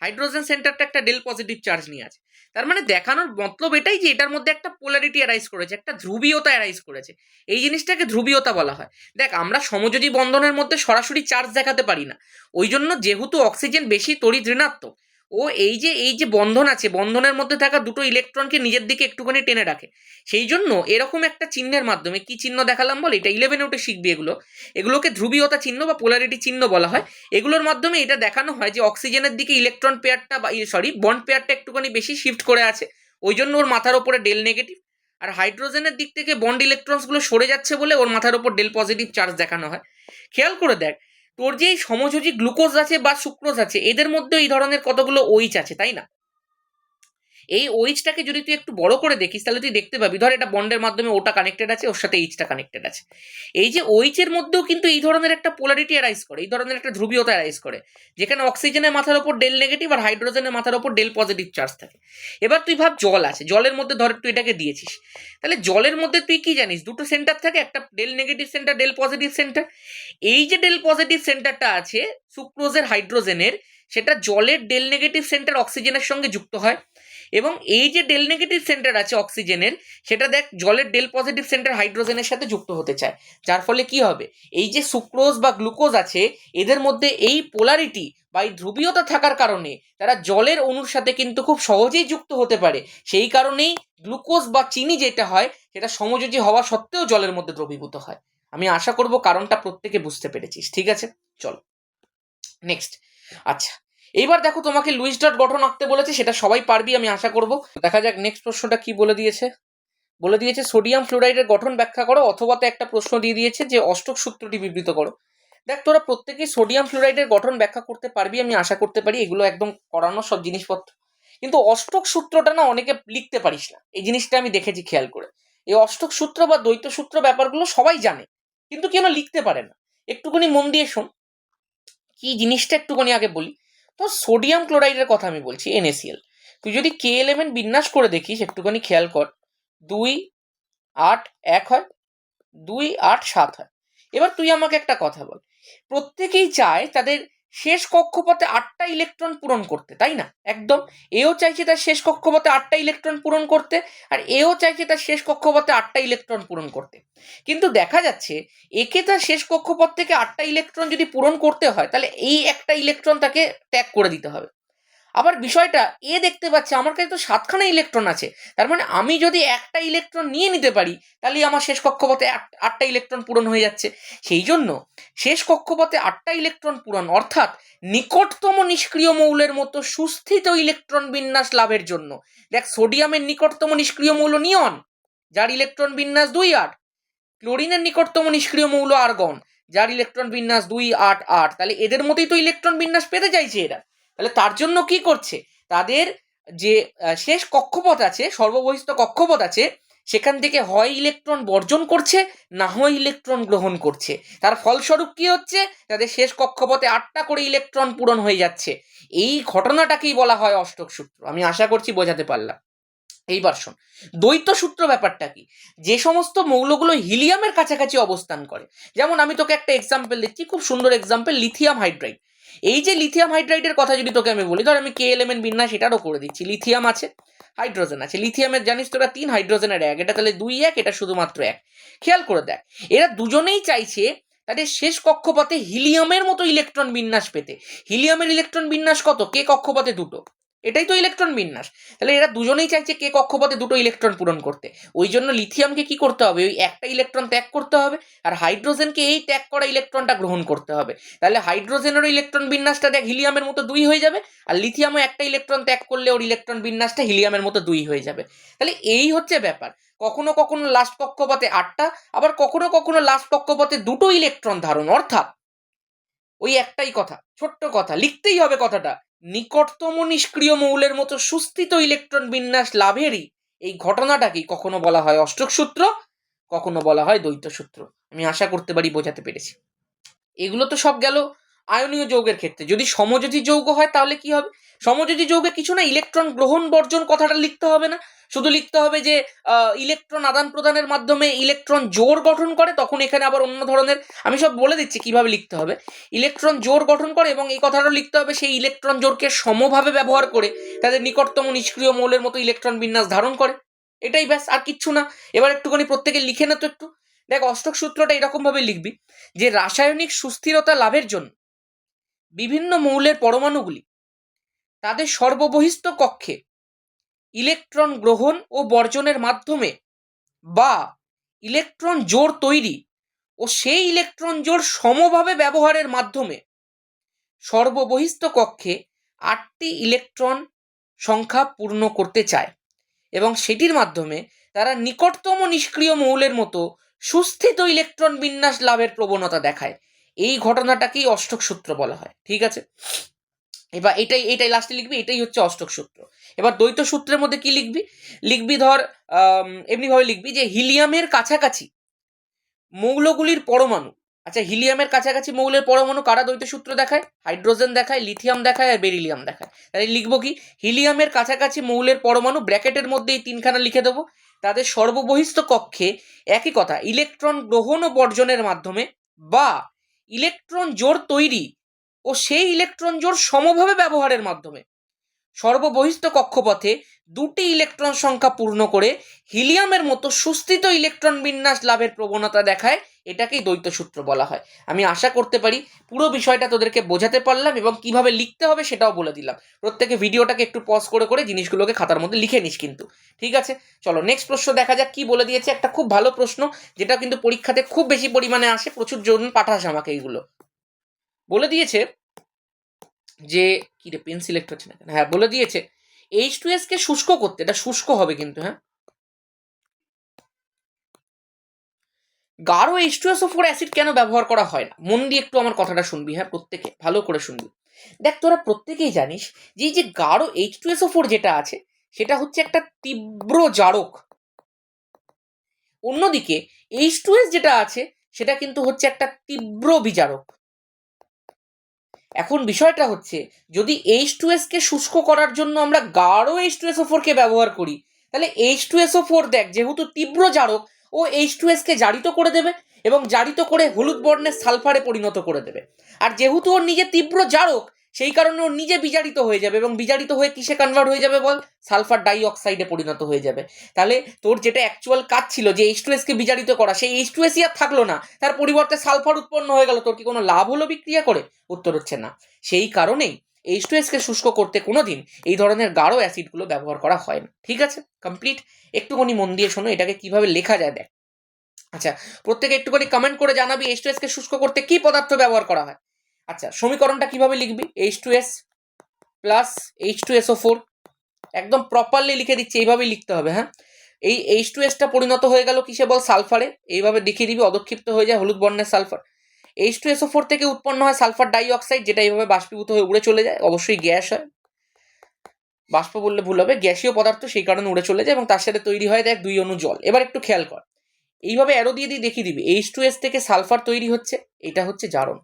হাইড্রোজেন সেন্টারটা একটা ডেল পজিটিভ চার্জ নিয়ে আছে। তার মানে দেখানোর মতলব এটাই যে এটার মধ্যে একটা পোলারিটি অ্যারাইজ করেছে, একটা ধ্রুবীয়তা অ্যারাইজ করেছে, এই জিনিসটাকে ধ্রুবীয়তা বলা হয়। দেখ আমরা সমযোজী বন্ধনের মধ্যে সরাসরি চার্জ দেখাতে পারি না, ওই জন্য যেহেতু অক্সিজেন বেশি তড়িৎ ঋণাত্মক, ও এই যে বন্ধন আছে, বন্ধনের মধ্যে থাকা দুটো ইলেকট্রনকে নিজের দিকে একটুখানি টেনে রাখে, সেই জন্য এরকম একটা চিহ্নের মাধ্যমে, কি চিহ্ন দেখালাম বল, এটা 11 উঠে শিখবি, এগুলোকে ধ্রুবীয়তা চিহ্ন বা পোলারিটি চিহ্ন বলা হয়। এগুলোর মাধ্যমে এটা দেখানো হয় যে অক্সিজেনের দিকে ইলেকট্রন পেয়ারটা বা বন্ড পেয়ারটা একটুখানি বেশি শিফট করে আছে, ওই জন্য ওর মাথার ওপরে ডেল নেগেটিভ, আর হাইড্রোজেনের দিক থেকে বন্ড ইলেকট্রনসগুলো সরে যাচ্ছে বলে ওর মাথার ওপর ডেল পজিটিভ চার্জ দেখানো হয়। খেয়াল করে দেখ তোর যে এই সমযোজী গ্লুকোজ আছে বা সুক্রোজ আছে, এদের মধ্যে এই ধরনের কতগুলো OH আছে, তাই না। এই OH-টাকে যদি তুই একটু বড় করে দেখিস তাহলে তুই দেখতে পাবি, ধর এটা বন্ডের মাধ্যমে ওটা কানেক্টেড আছে, ওর সাথে H-টা কানেক্টেড আছে। এই যে OH-এর মধ্যেও কিন্তু এই ধরনের একটা পোলারিটি অ্যারাইজ করে, এই ধরনের একটা ধ্রুবীয়তা অ্যারাইজ করে, যেখানে অক্সিজেনের মাথার ওপর ডেল নেগেটিভ আর হাইড্রোজেনের মাথার ওপর ডেল পজিটিভ চার্জ থাকে। এবার তুই ভাব জল আছে, জলের মধ্যে ধর তুই এটাকে দিয়েছিস, তাহলে জলের মধ্যে তুই কি জানিস, দুটো সেন্টার থাকে, একটা del negative centre, del positive centre. এই যে ডেল পজিটিভ সেন্টারটা আছে সুক্রোজের, হাইড্রোজেনের, সেটা জলের ডেল নেগেটিভ সেন্টার অক্সিজেনের সঙ্গে যুক্ত হয়, এবং এই যে ডেল নেগেটিভ সেন্টার আছে অক্সিজেনের, সেটা দেখ জলের ডেল পজিটিভ সেন্টার হাইড্রোজেনের সাথে যুক্ত হতে চায়, যার ফলে কি হবে, এই যে সুক্রোজ বা গ্লুকোজ আছে এদের মধ্যে এই পোলারিটি বা এই ধ্রুবীয়তা থাকার কারণে তারা জলের অণুর সাথে কিন্তু খুব সহজেই যুক্ত হতে পারে। সেই কারণেই গ্লুকোজ বা চিনি যেটা হয় সেটা সমযোজী হওয়া সত্ত্বেও জলের মধ্যে দ্রবীভূত হয়। আমি আশা করব কারণটা প্রত্যেকে বুঝতে পেরেছিস। ঠিক আছে, চল নেক্সট। আচ্ছা এইবার দেখো তোমাকে লুইস ডট গঠন আঁকতে বলেছে, সেটা সবাই পারবি আমি আশা করব। দেখা যাক নেক্সট প্রশ্নটা কি বলে দিয়েছে। বলে দিয়েছে সোডিয়াম ফ্লোরাইডের গঠন ব্যাখ্যা করো, অথবা তো একটা প্রশ্ন দিয়ে দিয়েছে যে অষ্টক সূত্রটি বিবৃত করো। দেখ তোরা প্রত্যেকেই সোডিয়াম ফ্লোরাইডের গঠন ব্যাখ্যা করতে পারবি আমি আশা করতে পারি, এগুলো একদম করানো সব জিনিসপত্র। কিন্তু অষ্টক সূত্রটা না অনেকে লিখতে পারিস না, এই জিনিসটা আমি দেখেছি খেয়াল করে। এই অষ্টক সূত্র বা দ্বৈত সূত্র ব্যাপারগুলো সবাই জানে, কিন্তু কেন লিখতে পারে না। একটুখানি মন দিয়ে শোন কি জিনিসটা, একটুখানি আগে বলি। তো সোডিয়াম ক্লোরাইডের কথা আমি বলছি, NaCl। তুই যদি কে এলিমেন্ট বিন্যাস করে দেখিস, একটুখানি খেয়াল কর, 2 8 1 হয়, 2 8 7 হয়। এবার তুই আমাকে একটা কথা বল, প্রত্যেকেই চায় তাদের শেষ কক্ষপথে 8টা ইলেকট্রন পূরণ করতে, তাই না? একদম। এও চাইছে তার শেষ কক্ষপথে 8টা ইলেকট্রন পূরণ করতে, আর এও চাইছে তার শেষ কক্ষপথে 8টা ইলেকট্রন পূরণ করতে। কিন্তু দেখা যাচ্ছে একে তার শেষ কক্ষপথ থেকে 8টা ইলেকট্রন যদি পূরণ করতে হয়, তাহলে এই একটা ইলেকট্রন তাকে ত্যাগ করে দিতে হবে। আবার বিষয়টা এ দেখতে পাচ্ছে আমার কাছে তো 7খানা ইলেকট্রন আছে, তার মানে আমি যদি একটা ইলেকট্রন নিয়ে নিতে পারি, তাহলে আমার শেষ কক্ষপথে 8টা ইলেকট্রন পূরণ হয়ে যাচ্ছে। সেই জন্য শেষ কক্ষপথে 8টা ইলেকট্রন পূরণ, অর্থাৎ নিকটতম নিষ্ক্রিয় মৌলের মতো সুস্থিত ইলেকট্রন বিন্যাস লাভের জন্য, দেখ সোডিয়ামের নিকটতম নিষ্ক্রিয় মৌল নিয়ন, যার ইলেকট্রন বিন্যাস 2 8। ক্লোরিনের নিকটতম নিষ্ক্রিয় মৌল আর্গন, যার ইলেকট্রন বিন্যাস 2 8 8। তাহলে এদের মতোই তো ইলেকট্রন বিন্যাস পেতে চাইছে এরা। তাহলে তার জন্য কি করছে, তাদের যে শেষ কক্ষপথ আছে, সর্ববহিস্থ কক্ষপথ আছে, সেখান থেকে হয় ইলেকট্রন বর্জন করছে, না হয় ইলেকট্রন গ্রহণ করছে। তার ফলস্বরূপ কি হচ্ছে, তাদের শেষ কক্ষপথে 8টা করে ইলেকট্রন পূরণ হয়ে যাচ্ছে। এই ঘটনাটাকেই বলা হয় অষ্টক সূত্র। আমি আশা করছি বোঝাতে পারলাম। এইবার শোন, দ্বৈত সূত্র ব্যাপারটা কি। যে সমস্ত মৌলগুলো হিলিয়ামের কাছাকাছি অবস্থান করে, যেমন আমি তোকে একটা এক্সাম্পল দিচ্ছি, খুব সুন্দর এক্সাম্পল, লিথিয়াম হাইড্রাইড। এই যে লিথিয়াম হাইড্রাইডের কথা যদি তোকে আমি বলি, ধর আমি কে এলিমেন্ট বিন্যাস এটারও করে দিচ্ছি। লিথিয়াম আছে, হাইড্রোজেন আছে। লিথিয়ামের জানিস তোরা 3, হাইড্রোজেনের 1, এটা তাহলে 2 1, এটা শুধুমাত্র 1। খেয়াল করে দেখ, এরা দুজনেই চাইছে তাদের শেষ কক্ষপথে হিলিয়ামের মতো ইলেকট্রন বিন্যাস পেতে। হিলিয়ামের ইলেকট্রন বিন্যাস কত? কে কক্ষপথে 2টো, এটাই তো ইলেকট্রন বিন্যাস। তাহলে এরা দুজনেই চাইছে কে কক্ষপথে 2টো ইলেকট্রন পূরণ করতে। ওই জন্য লিথিয়ামকে কি করতে হবে, ওই একটা ইলেকট্রন ত্যাগ করতে হবে, আর হাইড্রোজেনকে এই ত্যাগ করা ইলেকট্রনটা গ্রহণ করতে হবে। তাহলে হাইড্রোজেনেরও ইলেকট্রন বিন্যাসটা দেখ হিলিয়ামের মতো 2 হয়ে যাবে, আর লিথিয়ামও একটা ইলেকট্রন ত্যাগ করলে ওর ইলেকট্রন বিন্যাসটা হিলিয়ামের মতো 2 হয়ে যাবে। তাহলে এই হচ্ছে ব্যাপার। কখনো কখনো লাস্ট কক্ষপথে 8টা, আবার কখনো কখনো লাস্ট কক্ষপথে 2টো ইলেকট্রন ধারণ, অর্থাৎ ওই একটাই কথা, ছোট্ট কথা, লিখতেই হবে কথাটা, নিকটতম নিষ্ক্রিয় মৌলের মতো সুস্থিত ইলেকট্রন বিন্যাস লাভেরই এই ঘটনাটাকেই কখনো বলা হয় অষ্টক সূত্র, কখনো বলা হয় দ্বৈত সূত্র। আমি আশা করতে পারি বোঝাতে পেরেছি। এগুলো তো সব গেল আয়নীয় যৌগের ক্ষেত্রে। যদি সমযোজী যৌগ হয় তাহলে কি হবে, সমযোজী যৌগে কিছু না, ইলেকট্রন গ্রহণ বর্জন কথাটা লিখতে হবে না, শুধু লিখতে হবে যে ইলেকট্রন আদান প্রদানের মাধ্যমে ইলেকট্রন জোড় গঠন করে। তখন এখানে আবার অন্য ধরনের, আমি সব বলে দিচ্ছি কিভাবে লিখতে হবে। ইলেকট্রন জোড় গঠন করে, এবং এই কথাটা লিখতে হবে সেই ইলেকট্রন জোড়কে সমভাবে ব্যবহার করে তাদের নিকটতম নিষ্ক্রিয় মৌলের মতো ইলেকট্রন বিন্যাস ধারণ করে। এটাই ব্যাস, আর কিচ্ছু না। এবার একটুখানি প্রত্যেকে লিখে না তো একটু। দেখ অষ্টক সূত্রটা এরকম ভাবে লিখবি যে রাসায়নিক সুস্থিরতা লাভের জন্য বিভিন্ন মৌলের পরমাণুগুলি তাদের সর্ববহিস্থ কক্ষে ইলেকট্রন গ্রহণ ও বর্জনের মাধ্যমে বা ইলেকট্রন জোড় তৈরি ও সেই ইলেকট্রন জোড় সমভাবে ব্যবহারের মাধ্যমে সর্ববহিস্থ কক্ষে 8টি ইলেকট্রন সংখ্যা পূর্ণ করতে চায়, এবং সেটির মাধ্যমে তারা নিকটতম নিষ্ক্রিয় মৌলের মতো সুস্থিত ইলেকট্রন বিন্যাস লাভের প্রবণতা দেখায়। এই ঘটনাটাকেই অষ্টক সূত্র বলা হয়। ঠিক আছে, এবার এটাই লাস্টে লিখবি, এটাই হচ্ছে অষ্টক সূত্র। এবার দ্বৈত সূত্রের মধ্যে কি লিখবি, লিখবি ধর এমনিভাবে লিখবি যে হিলিয়ামের কাছাকাছি মৌলগুলির পরমাণু। আচ্ছা, হিলিয়ামের কাছাকাছি মৌলের পরমাণু কারা দ্বৈত সূত্র দেখায়? হাইড্রোজেন দেখায়, লিথিয়াম দেখায়, আর বেরিলিয়াম দেখায়। তাহলে লিখবো কি, হিলিয়ামের কাছাকাছি মৌলের পরমাণু, ব্র্যাকেটের মধ্যে এই 3খানা লিখে দেবো, তাদের সর্ববহিস্থ কক্ষে একই কথা ইলেকট্রন গ্রহণ ও বর্জনের মাধ্যমে বা ইলেকট্রন জোড় তৈরি ও সেই ইলেকট্রন জোড় সমভাবে ব্যবহারের মাধ্যমে সর্ববহিস্থ কক্ষপথে 2টি ইলেকট্রন সংখ্যা পূর্ণ করে হিলিয়ামের মতো সুস্থিত ইলেকট্রন বিন্যাস লাভের প্রবণতা দেখায়। এটাকেই দ্বৈত সূত্র বলা হয়। আমি আশা করতে পারি পুরো বিষয়টা তোদেরকে বোঝাতে পারলাম, এবং কিভাবে লিখতে হবে সেটাও বলে দিলাম। প্রত্যেকে ভিডিওটাকে একটু পজ করে করে জিনিসগুলোকে খাতার মধ্যে লিখে নিস কিন্তু। ঠিক আছে, চলো নেক্সট প্রশ্ন দেখা যাক কি বলে দিয়েছে। একটা খুব ভালো প্রশ্ন, যেটা কিন্তু পরীক্ষাতে খুব বেশি পরিমাণে আসে, প্রচুর জন পাঠাস আমাকে। এইগুলো বলে দিয়েছে যে কি রে পেন সিলেক্ট হচ্ছে না কেন, হ্যাঁ বলে দিয়েছে H2S কে শুষ্ক করতে, এটা শুষ্ক হবে কিন্তু, হ্যাঁ গাঢ় H2SO4 অ্যাসিড কেন ব্যবহার করা হয় না, মন দিয়ে একটু আমার কথাটা শুনবি, হ্যাঁ প্রত্যেকে ভালো করে শুনবি। দেখ তোরা প্রত্যেকেই জানিস যে এই যে গাঢ় H2SO4 যেটা আছে সেটা হচ্ছে একটা তীব্র জারক, অন্যদিকে H2S যেটা আছে সেটা কিন্তু হচ্ছে একটা তীব্র বিজারক। এখন বিষয়টা হচ্ছে যদি H2S কে শুষ্ক করার জন্য আমরা গাঢ় H2SO4 কে ব্যবহার করি, তাহলে H2SO4 দেখ যেহেতু তীব্র জারক, ও H2S কে জারিত করে দেবে এবং জারিত করে হলুদ বর্ণের সালফারে পরিণত করে দেবে। আর যেহেতু ওর নিজে তীব্র জারক, সেই কারণে ও নিজে বিজারিত হয়ে যাবে এবং বিজারিত হয়ে কিসে কনভার্ট হয়ে যাবে বল, সালফার ডাই অক্সাইডে পরিণত হয়ে যাবে। তাহলে তোর যেটা অ্যাকচুয়াল কাজ ছিল যে H2S কে বিজারিত করা, সেই H2S আর থাকলো না, তার পরিবর্তে সালফার উৎপন্ন হয়ে গেল, তোর কি কোনো লাভ হলো বিক্রিয়া করে? উত্তর হচ্ছে না। সেই কারণেই H2S কে শুষ্ক করতে কোনোদিন এই ধরনের গাঢ় অ্যাসিডগুলো ব্যবহার করা হয় না। ঠিক আছে, কমপ্লিট। একটুখানি মন দিয়ে শোনো এটাকে কিভাবে লেখা যায় দেখ। আচ্ছা, প্রত্যেকে একটুখানি কমেন্ট করে জানাবি H2S কে শুষ্ক করতে কি পদার্থ ব্যবহার করা হয়। আচ্ছা, সমীকরণটা কিভাবে লিখবি, H2S প্লাস H2SO4, একদম প্রপারলি লিখে দিচ্ছি, এইভাবেই লিখতে হবে, হ্যাঁ। এই H2Sটা পরিণত হয়ে গেল কিসে বল, সালফারে, এইভাবে দেখিয়ে দিবি, অদক্ষিপ্ত হয়ে যায় হলুদ বর্ণের সালফার। H2SO4 থেকে উৎপন্ন হয় সালফার ডাই অক্সাইড, যেটা এইভাবে বাষ্পীভূত হয়ে উড়ে চলে যায়, অবশ্যই গ্যাস হয়, বাষ্প বললে ভুল হবে, গ্যাসীয় পদার্থ, সেই কারণে উড়ে চলে যায় এবং তার সাথে তৈরি হয় দেখ 2 অণু জল। এবার একটু খেয়াল কর, এইভাবে অ্যারো দিয়ে দিয়ে দেখিয়ে দিবি H2S থেকে সালফার তৈরি হচ্ছে, এটা হচ্ছে জারণ।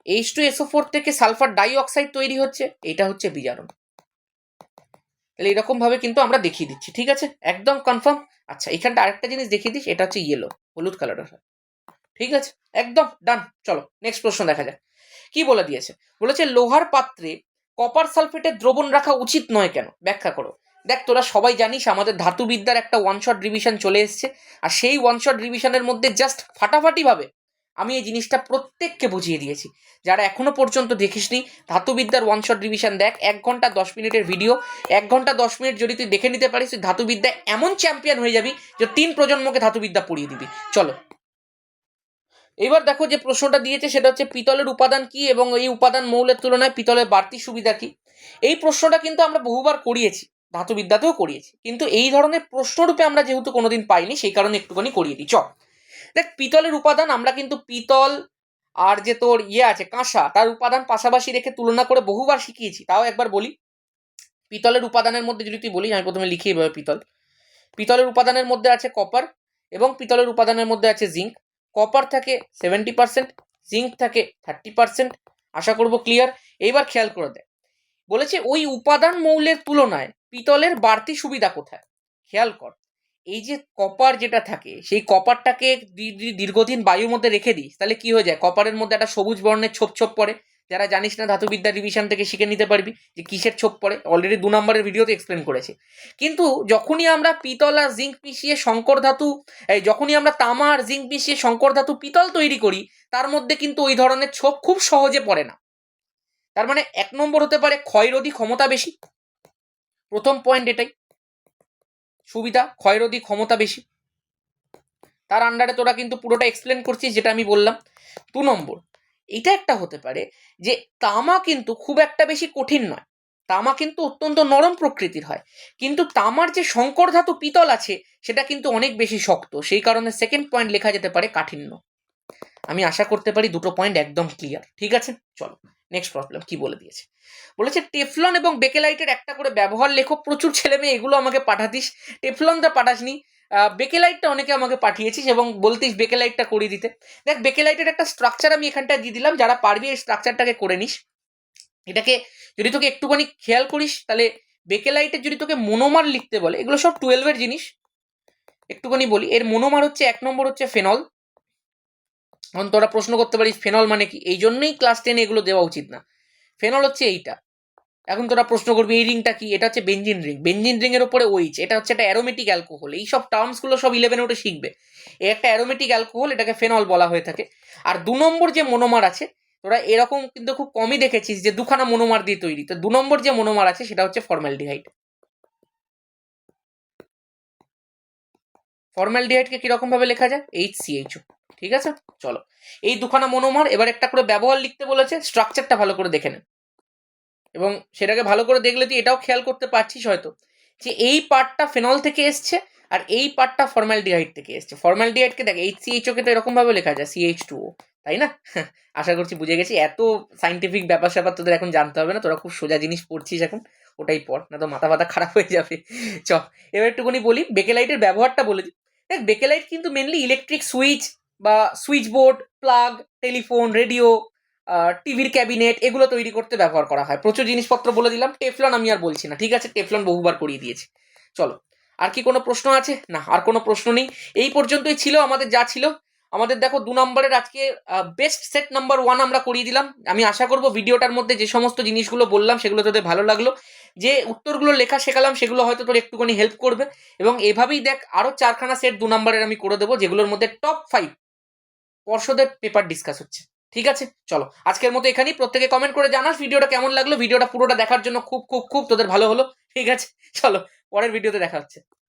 H2SO4 থেকে সালফার ডাই অক্সাইড তৈরি হচ্ছে, এটা হচ্ছে বিজারণ। তাহলে এরকম ভাবে কিন্তু আমরা দেখিয়ে দিচ্ছি, ঠিক আছে, একদম কনফার্ম। আচ্ছা, এখানটা আরেকটা জিনিস দেখিয়ে দিচ্ছি, এটা হচ্ছে ইয়েলো, হলুদ কালারের হয়, ঠিক আছে, একদম ডান। চলো নেক্সট প্রশ্ন দেখা যাক কি বলে দিয়েছে। বলেছে লোহার পাত্রে কপার সালফেটের দ্রবণ রাখা উচিত নয় কেন, ব্যাখ্যা করো। দেখ তোরা সবাই জানিস আমাদের ধাতুবিদ্যার একটা ওয়ান শট রিভিশন চলে এসছে, আর সেই ওয়ান শট রিভিশনের মধ্যে জাস্ট ফাটাফাটি ভাবে আমি এই জিনিসটা প্রত্যেককে বুঝিয়ে দিয়েছি। যারা এখনো পর্যন্ত দেখিসনি ধাতুবিদ্যার ওয়ান শট রিভিশন দেখ, 1 ঘন্টা 10 মিনিটের ভিডিও, 1 ঘন্টা 10 মিনিট যদি তুই দেখে নিতে পারিস, তুই ধাতুবিদ্যায় এমন চ্যাম্পিয়ন হয়ে যাবি যে 3 প্রজন্মকে ধাতুবিদ্যা পড়িয়ে দিবি। চলো এবার দেখো যে প্রশ্নটা দিয়েছে সেটা হচ্ছে পিতলের উপাদান কি এবং এই উপাদান মৌলের তুলনায় পিতলের বাড়তি সুবিধা কি। এই প্রশ্নটা কিন্তু আমরা বহুবার করিয়েছি, ধাতুবিদ্যাতেও করিয়েছি, কিন্তু এই ধরনের প্রশ্নরূপে আমরা যেহেতু কোনোদিন পাইনি সেই কারণে একটুখানি করিয়ে দিই। দেখ পিতলের উপাদান আমরা কিন্তু পিতল আর যে তোর আছে কাঁসা, তার উপাদান পাশাপাশি রেখে তুলনা করে বহুবার শিখিয়েছি, তাও একবার বলি। পিতলের উপাদানের মধ্যে যদি তুই বলি, আমি প্রথমে লিখি এভাবে, পিতলের উপাদানের মধ্যে আছে কপার এবং পিতলের উপাদানের মধ্যে আছে জিঙ্ক। কপার থাকে 70%, জিঙ্ক থাকে 30%, আশা করব ক্লিয়ার। এইবার খেয়াল করে দেয়, বলেছে ওই উপাদান মৌলের তুলনায় পিতলের বাড়তি সুবিধা কোথায়। খেয়াল কর, এই যে কপার যেটা থাকে সেই কপারটাকে দীর্ঘদিন বায়ুর মধ্যে রেখে দিস, তাহলে কি হয়ে যায়, কপারের মধ্যে একটা সবুজ বর্ণের ছোপ ছোপ পড়ে। যারা জানিস না ধাতুবিদ্যা রিভিশন থেকে শিখে নিতে পারবি যে কিসের ছোপ পড়ে, অলরেডি 2 নম্বরের ভিডিওতে এক্সপ্লেন করেছি। কিন্তু যখনই আমরা পিতল আর জিঙ্ক মিশিয়ে শঙ্কর ধাতু, যখনই আমরা তামা আর জিঙ্ক মিশিয়ে শঙ্কর ধাতু পিতল তৈরি করি, তার মধ্যে কিন্তু ওই ধরনের ছোপ খুব সহজে পড়ে না। তার মানে 1 নম্বর হতে পারে ক্ষয়রোধী ক্ষমতা বেশি, প্রথম পয়েন্ট এটাই, সুবিধা ক্ষয়রোধী ক্ষমতা বেশি, তার আন্ডারে তোরা কিন্তু পুরোটা এক্সপ্লেন করছিস যেটা আমি বললাম। 2 নম্বর এটা একটা হতে পারে যে তামা কিন্তু খুব একটা বেশি কঠিন নয়, তামা কিন্তু অত্যন্ত নরম প্রকৃতির হয়, কিন্তু তামার যে শঙ্কর ধাতু পিতল আছে সেটা কিন্তু অনেক বেশি শক্ত, সেই কারণে সেকেন্ড পয়েন্ট লেখা যেতে পারে কাঠিন্য। আমি আশা করতে পারি দুটো পয়েন্ট একদম ক্লিয়ার, ঠিক আছে। চলো নেক্সট প্রবলেম কি বলে দিয়েছে। বলেছে টেফলন এবং বেকেলাইটের একটা করে ব্যবহার লেখো। প্রচুর ছেলে মেয়ে এগুলো আমাকে পাঠাতিস, টেফলনটা পাঠাসনি, বেকেলাইটটা অনেকে আমাকে পাঠিয়েছিস এবং বলতিস বেকেলাইটটা করিয়ে দিতে। দেখ বেকেলাইটের একটা স্ট্রাকচার আমি এখানটা দিয়ে দিলাম, যারা পারবি এই স্ট্রাকচারটাকে করে নিস। এটাকে যদি তোকে একটুখানি খেয়াল করিস, তাহলে বেকেলাইটের যদি তোকে মোনোমার লিখতে বলে, এগুলো সব 12-এর জিনিস, একটুখানি বলি। এর মোনোমার হচ্ছে 1 নম্বর হচ্ছে ফেনল। এখন তোরা প্রশ্ন করতে পারিস ফেনল মানে কি, এই জন্যই ক্লাস 10 এগুলো দেওয়া উচিত না। ফেনল হচ্ছে এইটা। এখন তোরা প্রশ্ন করবি এই রিংটা কি, এটা হচ্ছে বেঞ্জিন রিং, বেঞ্জিন রিং এর উপরে ওইচ, এটা হচ্ছে একটা অ্যারোমেটিক অ্যালকোহল। এই সব টার্মস গুলো সব 11-এ উঠে শিখবে। এই একটা অ্যারোমেটিক অ্যালকোহল, এটাকে ফেনল বলা হয়ে থাকে। আর 2 নম্বর যে মোনোমার আছে, তোরা এরকম কিন্তু খুব কমই দেখেছিস যে 2খানা মোনোমার দিয়ে তৈরি, তো 2 নম্বর যে মোনোমার আছে সেটা হচ্ছে ফর্মালডিহাইড। ফর্মালডিহাইডকে কিরকম ভাবে লেখা যায়, HCHO, ঠিক আছে, চলো এই দুখানা মনোমার। এবার একটা করে ব্যবহার লিখতে বলেছে, স্ট্রাকচারটা ভালো করে দেখে নে, এবং সেটাকে ভালো করে দেখলে তুই এটাও খেয়াল করতে পারছিস হয়তো যে এই পার্টটা ফেনল থেকে এসছে আর এই পার্টটা ফর্মালডিহাইড থেকে এসছে। ফর্মালডিহাইডকে দেখ HCHO কে তো এরকম ভাবে লেখা যায় CH2O, তাই না? আশা করছি বুঝে গেছি। এত সাইন্টিফিক ব্যাপার স্যাপার তোদের এখন জানতে হবে না, তোরা খুব সোজা জিনিস পড়ছিস এখন, ওটাই পড়, না তো মাথা ফাতা খারাপ হয়ে যাবে। চ এবার একটুখানি বলি বেকেলাইটের ব্যবহারটা বলে দিই। দেখ বেকেলাইট কিন্তু মেনলি ইলেকট্রিক সুইচ বা switch board, plug, telephone, radio, টিভির ক্যাবিনেট এগুলো তৈরি করতে ব্যবহার করা হয়। প্রচুর জিনিসপত্র বলে দিলাম। টেফলন আমি আর বলছি না, ঠিক আছে, টেফলন বহুবার করিয়ে দিয়েছি। চলো আর কি কোনো প্রশ্ন আছে? না, আর কোনো প্রশ্ন নেই। এই পর্যন্তই ছিল আমাদের যা ছিল। আমাদের দেখো 2 নম্বরের আজকে বেস্ট সেট নাম্বার 1 আমরা করিয়ে দিলাম। আমি আশা করব ভিডিওটার মধ্যে যে সমস্ত জিনিসগুলো বললাম সেগুলো তোদের ভালো লাগলো। যে উত্তরগুলো লেখা শেখালাম সেগুলো হয়তো তোর একটুখানি হেল্প করবে, এবং এভাবেই দেখ আরো 4খানা সেট 2 নম্বরের আমি করে দেবো, যেগুলোর মধ্যে টপ 5 পর্ষদের পেপার ডিসকাস হচ্ছে। ঠিক আছে, চলো আজকের মতো এখানেই। প্রত্যেকে কমেন্ট করে জানাস ভিডিওটা কেমন লাগলো। ভিডিওটা পুরোটা দেখার জন্য খুব খুব খুব তোদের ভালো হলো। ঠিক আছে, চলো পরের ভিডিওতে দেখা হচ্ছে।